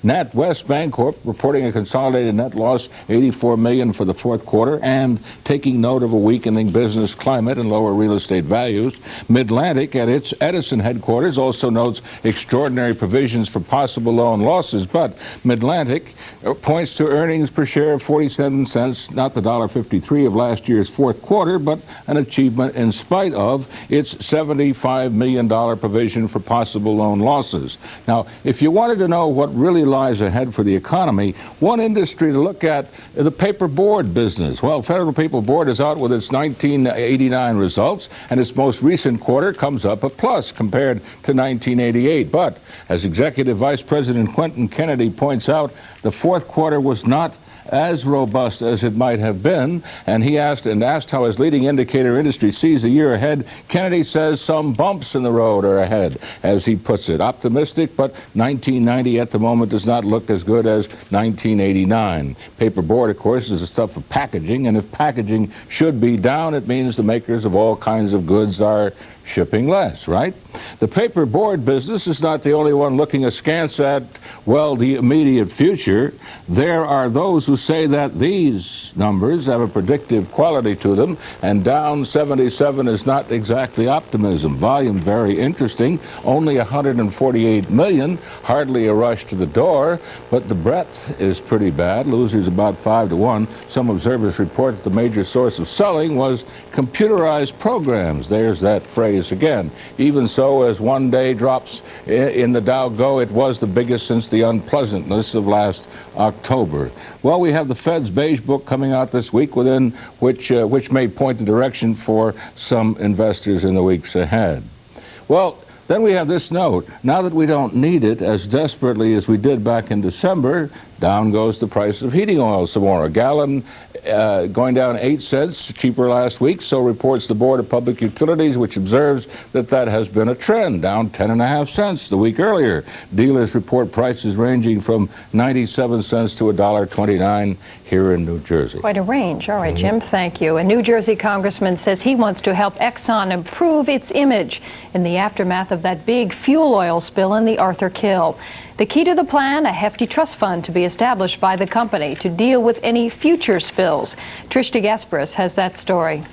NatWest Bancorp reporting a consolidated net loss, $84 million for the fourth quarter, and taking note of a weakening business climate and lower real estate values. Midlantic, at its Edison headquarters, also notes extraordinary provisions for possible loan losses, but Midlantic points to earnings per share of 47 cents, not the $1.53 of last year's fourth quarter, but an achievement in spite of its $75 million provision for possible loan losses. Now, if you wanted to know what really lies ahead for the economy, one industry to look at, the paperboard business. Well, Federal Paper Board is out with its 1989 results, and its most recent quarter comes up a plus compared to 1988. But as Executive Vice President Quentin Kennedy points out, the fourth quarter was not as robust as it might have been, and he asked how his leading indicator industry sees the year ahead. Kennedy says some bumps in the road are ahead, as he puts it. Optimistic, but 1990 at the moment does not look as good as 1989. Paperboard, of course, is the stuff of packaging, and if packaging should be down, it means the makers of all kinds of goods are shipping less, right? The paperboard business is not the only one looking askance at, well, the immediate future. There are those who say that these numbers have a predictive quality to them, and down 77 is not exactly optimism. Volume very interesting, only 148 million, hardly a rush to the door, but the breadth is pretty bad. Losers about 5 to 1. Some observers report that the major source of selling was computerized programs. There's that phrase again. Even so, as one day drops in the Dow Go, it was the biggest since the unpleasantness of last October. Well, we have the Fed's Beige Book coming out this week, within which may point the direction for some investors in the weeks ahead. Well, then we have this note. Now that we don't need it as desperately as we did back in December, down goes the price of heating oil some more. A gallon going down 8 cents, cheaper last week, so reports the Board of Public Utilities, which observes that that has been a trend, down 10.5 cents the week earlier. Dealers report prices ranging from 97 cents to $1.29 here in New Jersey. Quite a range. All right, Jim, thank you. A New Jersey congressman says he wants to help Exxon improve its image in the aftermath of that big fuel oil spill in the Arthur Kill. The key to the plan, a hefty trust fund to be established by the company to deal with any future spills. Trish DeGasperis has that story.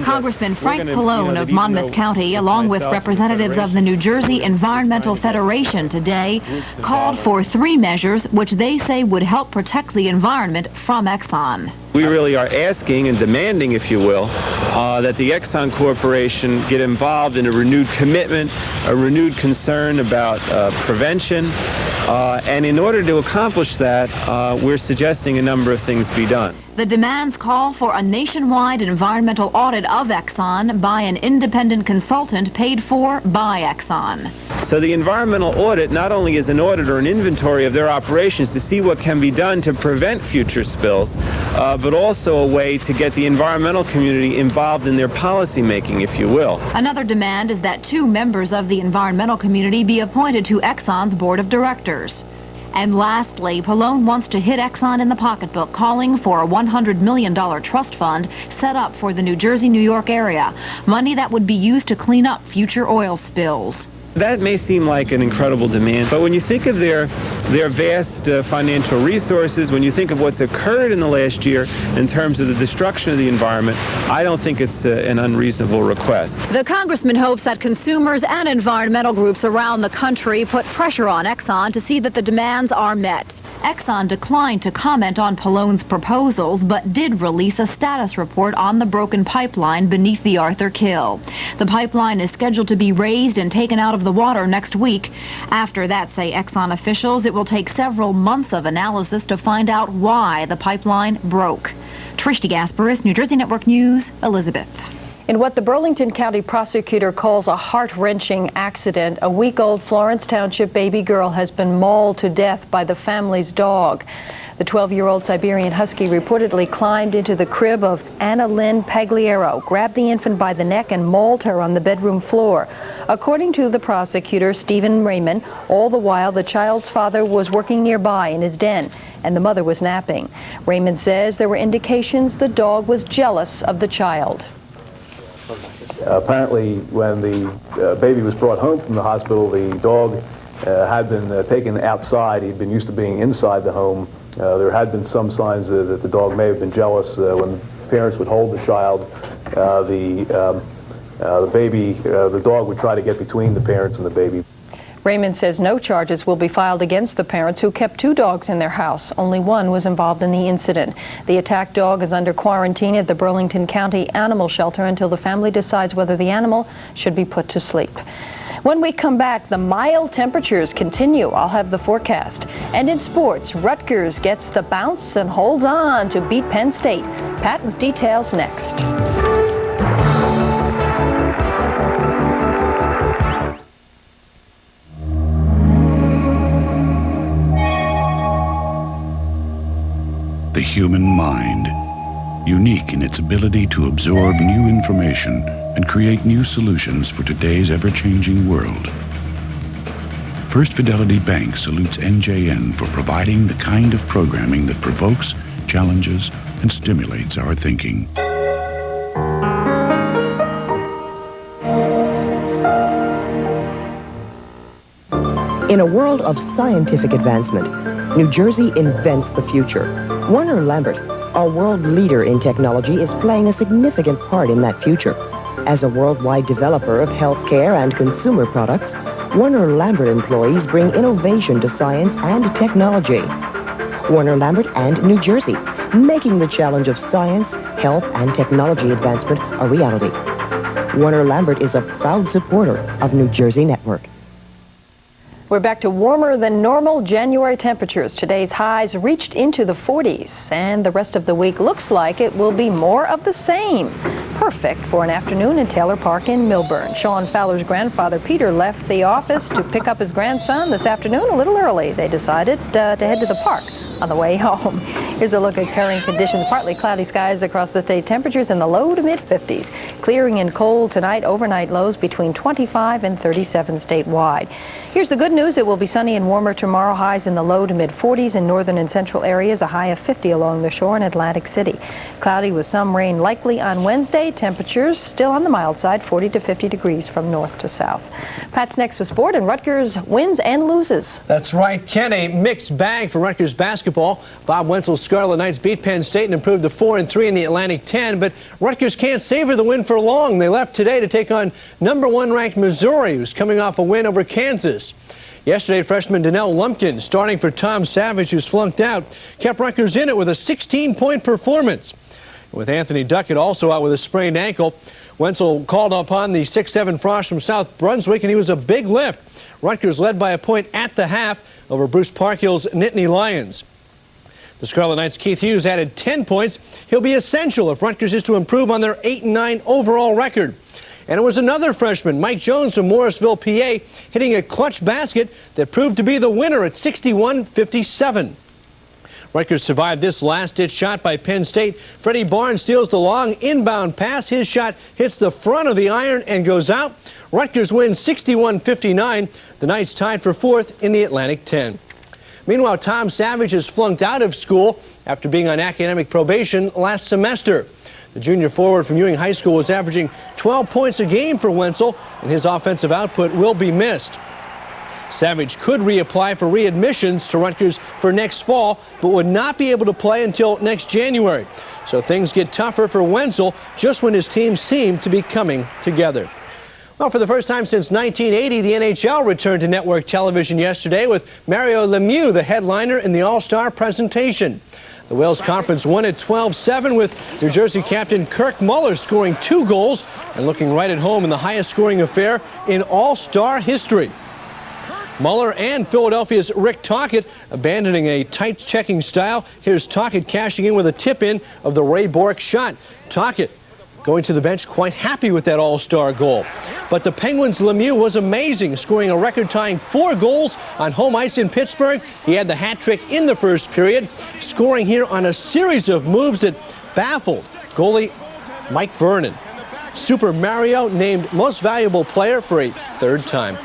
Congressman Frank Pallone of Monmouth County, along with representatives of the New Jersey Environmental Federation today, called for 3 measures which they say would help protect the environment from Exxon. We really are asking and demanding, if you will, that the Exxon Corporation get involved in a renewed commitment, a renewed concern about prevention, and in order to accomplish that, we're suggesting a number of things be done. The demands call for a nationwide environmental audit of Exxon by an independent consultant paid for by Exxon. So the environmental audit not only is an audit or an inventory of their operations to see what can be done to prevent future spills, but also a way to get the environmental community involved in their policy making, if you will. Another demand is that 2 members of the environmental community be appointed to Exxon's board of directors. And lastly, Pallone wants to hit Exxon in the pocketbook, calling for a $100 million trust fund set up for the New Jersey-New York area, money that would be used to clean up future oil spills. That may seem like an incredible demand, but when you think of their vast financial resources, when you think of what's occurred in the last year in terms of the destruction of the environment, I don't think it's an unreasonable request. The congressman hopes that consumers and environmental groups around the country put pressure on Exxon to see that the demands are met. Exxon declined to comment on Pallone's proposals, but did release a status report on the broken pipeline beneath the Arthur Kill. The pipeline is scheduled to be raised and taken out of the water next week. After that, say Exxon officials, it will take several months of analysis to find out why the pipeline broke. Trish DeGasperis, New Jersey Network News, Elizabeth. In what the Burlington County prosecutor calls a heart-wrenching accident, a week-old Florence Township baby girl has been mauled to death by the family's dog. The 12-year-old Siberian Husky reportedly climbed into the crib of Anna Lynn Pagliaro, grabbed the infant by the neck, and mauled her on the bedroom floor. According to the prosecutor, Stephen Raymond, all the while the child's father was working nearby in his den, and the mother was napping. Raymond says there were indications the dog was jealous of the child. Apparently, when the baby was brought home from the hospital, the dog had been taken outside. He'd been used to being inside the home. There had been some signs that the dog may have been jealous when parents would hold the child. The dog would try to get between the parents and the baby. Raymond says no charges will be filed against the parents who kept 2 dogs in their house. Only one was involved in the incident. The attacked dog is under quarantine at the Burlington County Animal Shelter until the family decides whether the animal should be put to sleep. When we come back, the mild temperatures continue. I'll have the forecast. And in sports, Rutgers gets the bounce and holds on to beat Penn State. Pat with details next. The human mind, unique in its ability to absorb new information and create new solutions for today's ever-changing world. First Fidelity Bank salutes NJN for providing the kind of programming that provokes, challenges, and stimulates our thinking. In a world of scientific advancement, New Jersey invents the future. Warner Lambert, a world leader in technology, is playing a significant part in that future. As a worldwide developer of healthcare and consumer products, Warner Lambert employees bring innovation to science and technology. Warner Lambert and New Jersey, making the challenge of science, health, and technology advancement a reality. Warner Lambert is a proud supporter of New Jersey Network. We're back to warmer than normal January temperatures. Today's highs reached into the 40s, and the rest of the week looks like it will be more of the same. Perfect for an afternoon in Taylor Park in Millburn. Sean Fowler's grandfather, Peter, left the office to pick up his grandson this afternoon a little early. They decided to head to the park on the way home. Here's a look at current conditions. Partly cloudy skies across the state. Temperatures in the low to mid-50s. Clearing and cold tonight. Overnight lows between 25 and 37 statewide. Here's the good news. It will be sunny and warmer tomorrow. Highs in the low to mid-40s in northern and central areas. A high of 50 along the shore in Atlantic City. Cloudy with some rain likely on Wednesday. Temperatures still on the mild side, 40 to 50 degrees from north to south. Pat's next with sport, and Rutgers wins and loses. That's right, Ken. A mixed bag for Rutgers basketball. Bob Wenzel's Scarlet Knights beat Penn State and improved to 4-3 in the Atlantic 10, but Rutgers can't savor the win for long. They left today to take on #1 ranked Missouri, who's coming off a win over Kansas. Yesterday, freshman Donnell Lumpkin, starting for Tom Savage, who's flunked out, kept Rutgers in it with a 16-point performance. With Anthony Duckett also out with a sprained ankle, Wenzel called upon the 6'7" Frost from South Brunswick, and he was a big lift. Rutgers led by a point at the half over Bruce Parkhill's Nittany Lions. The Scarlet Knights' Keith Hughes added 10 points. He'll be essential if Rutgers is to improve on their 8-9 overall record. And it was another freshman, Mike Jones from Morrisville, PA, hitting a clutch basket that proved to be the winner at 61-57. Rutgers survived this last-ditch shot by Penn State. Freddie Barnes steals the long inbound pass. His shot hits the front of the iron and goes out. Rutgers wins 61-59. The Knights tied for 4th in the Atlantic 10. Meanwhile, Tom Savage has flunked out of school after being on academic probation last semester. The junior forward from Ewing High School was averaging 12 points a game for Wenzel, and his offensive output will be missed. Savage could reapply for readmissions to Rutgers for next fall, but would not be able to play until next January. So things get tougher for Wenzel just when his team seemed to be coming together. Well, for the first time since 1980, the NHL returned to network television yesterday with Mario Lemieux, the headliner, in the All-Star presentation. The Wales Conference won at 12-7 with New Jersey captain Kirk Muller scoring 2 goals and looking right at home in the highest scoring affair in All-Star history. Muller and Philadelphia's Rick Tocchet abandoning a tight checking style. Here's Tocchet cashing in with a tip-in of the Ray Bourque shot. Tocchet going to the bench quite happy with that All-Star goal. But the Penguins' Lemieux was amazing, scoring a record-tying 4 goals on home ice in Pittsburgh. He had the hat trick in the first period, scoring here on a series of moves that baffled goalie Mike Vernon. Super Mario named Most Valuable Player for a 3rd time.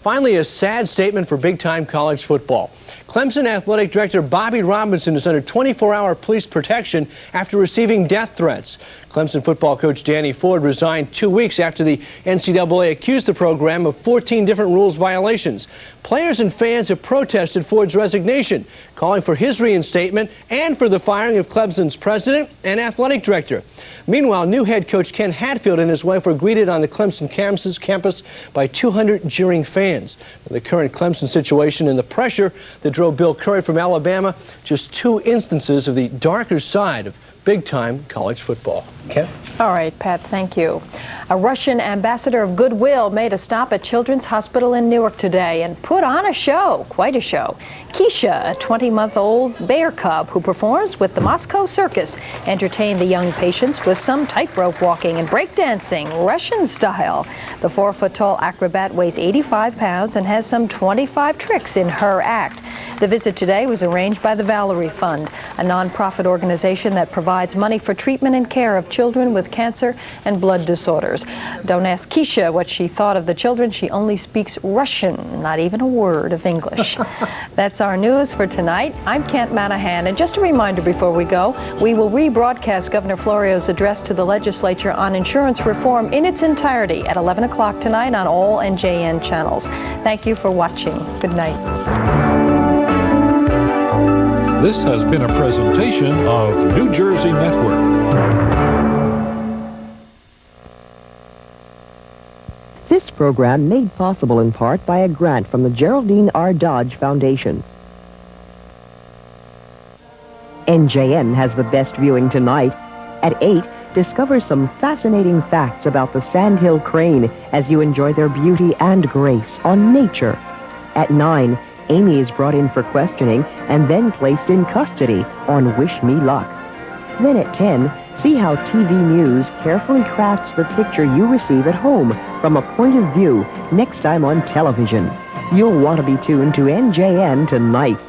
Finally, a sad statement for big-time college football. Clemson Athletic Director Bobby Robinson is under 24-hour police protection after receiving death threats. Clemson football coach Danny Ford resigned 2 weeks after the NCAA accused the program of 14 different rules violations. Players and fans have protested Ford's resignation, calling for his reinstatement and for the firing of Clemson's president and athletic director. Meanwhile, new head coach Ken Hatfield and his wife were greeted on the Clemson campus by 200 jeering fans. The current Clemson situation and the pressure that drove Bill Curry from Alabama, just 2 instances of the darker side of big-time college football. Ken? All right, Pat, thank you. A Russian ambassador of goodwill made a stop at Children's Hospital in Newark today and put on a show, quite a show. Keisha, a 20-month-old bear cub who performs with the Moscow Circus, entertained the young patients with some tightrope walking and breakdancing, Russian style. The 4-foot-tall acrobat weighs 85 pounds and has some 25 tricks in her act. The visit today was arranged by the Valerie Fund, a nonprofit organization that provides money for treatment and care of children with cancer and blood disorders. Don't ask Keisha what she thought of the children. She only speaks Russian, not even a word of English. That's our news for tonight. I'm Kent Manahan, and just a reminder before we go, we will rebroadcast Governor Florio's address to the legislature on insurance reform in its entirety at 11 o'clock tonight on all NJN channels. Thank you for watching. Good night. This has been a presentation of New Jersey Network. This program made possible in part by a grant from the Geraldine R. Dodge Foundation. NJN has the best viewing tonight. At 8, discover some fascinating facts about the sandhill crane as you enjoy their beauty and grace on Nature. At 9, Amy is brought in for questioning and then placed in custody on Wish Me Luck. Then at 10, see how TV News carefully crafts the picture you receive at home from a point of view next time on television. You'll want to be tuned to NJN tonight.